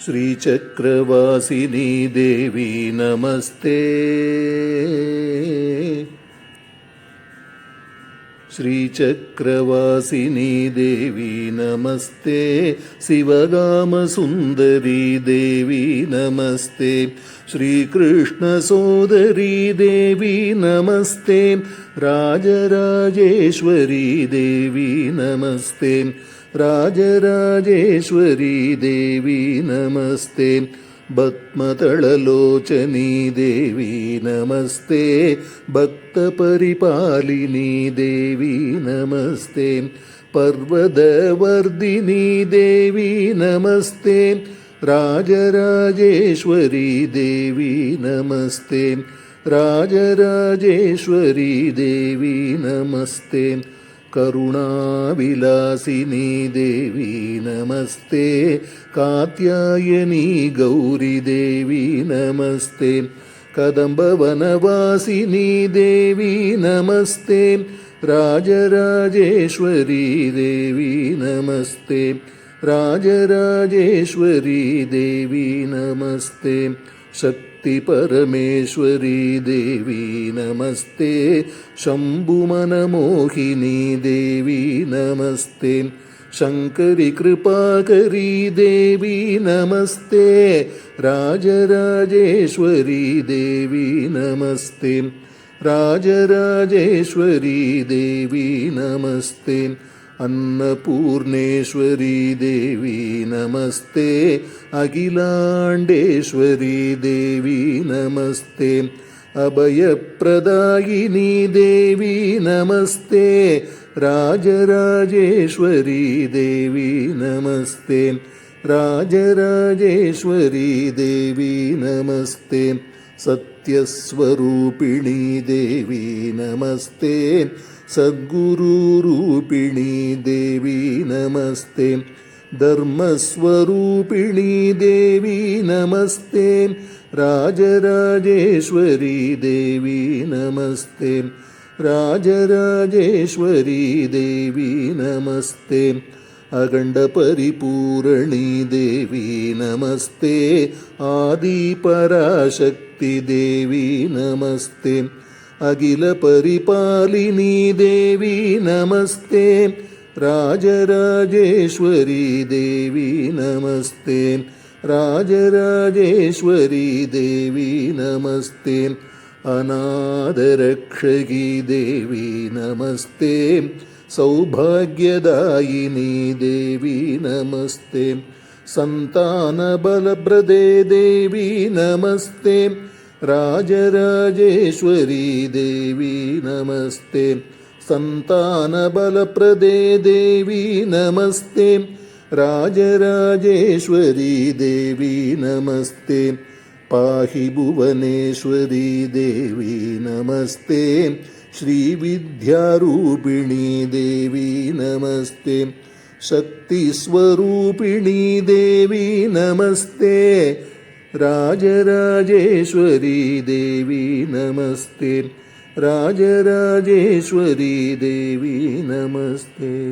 श्रीचक्रवासिनी देवी नमस्ते। श्रीचक्रवासिनी देवी नमस्ते। शिवगामसुन्दरी देवी नमस्ते। श्रीकृष्णसोदरी देवी नमस्ते। राजराजेश्वरी देवी नमस्ते। राजराजेश्वरी देवी नमस्ते। भक्ततळलोचनी देवी नमस्ते। भक्तपरिपालिनी देवी नमस्ते। पर्वतवर्धिनी देवी नमस्ते। राजराजेश्वरी देवी नमस्ते। राजराजेश्वरी देवी नमस्ते। करुणाविलासिनी देवी नमस्ते। कात्यायनी गौरी देवी नमस्ते। कदम्बवनवासिनी देवी नमस्ते। राजराजेश्वरी देवी नमस्ते। राजराजेश्वरी देवी नमस्ते। शक्तिपरमेश्वरी देवी नमस्ते। शम्भुमनमोहिनी देवी नमस्ते। शङ्करी कृपाकरी देवी नमस्ते। राजराजेश्वरी देवी नमस्ते। राजराजेश्वरी देवी नमस्ते। अन्नपूर्णेश्वरी देवी नमस्ते। अखिलाण्डेश्वरी देवी नमस्ते। अभयप्रदायिनी देवी नमस्ते। राजराजेश्वरी देवी नमस्ते। राजराजेश्वरी देवी नमस्ते। सत्यस्वरूपिणी देवी नमस्ते। सद्गुरुरूपिणी देवी नमस्ते। धर्मस्वरूपिणी देवी नमस्ते। राजराजेश्वरी देवी नमस्ते। राजराजेश्वरी देवी नमस्ते। अखण्डपरिपूरणी देवी नमस्ते। आदिपराशक्ति देवी नमस्ते। अखिलपरिपालिनी देवी नमस्ते। राजराजेश्वरी देवी नमस्ते। राजराजेश्वरी देवी नमस्ते। अनाथरक्षकी देवी नमस्ते। सौभाग्यदायिनी देवी नमस्ते। सन्तानबलप्रदे देवी नमस्ते। राजराजेश्वरी देवी नमस्ते। सन्तानबलप्रदे देवी नमस्ते। राजराजेश्वरी देवी नमस्ते। पाहि भुवनेश्वरी देवी नमस्ते। श्रीविद्यारूपिणी देवी नमस्ते। शक्तिस्वरूपिणी देवी नमस्ते। राजराजेश्वरी देवी नमस्ते। राजराजेश्वरी देवी नमस्ते।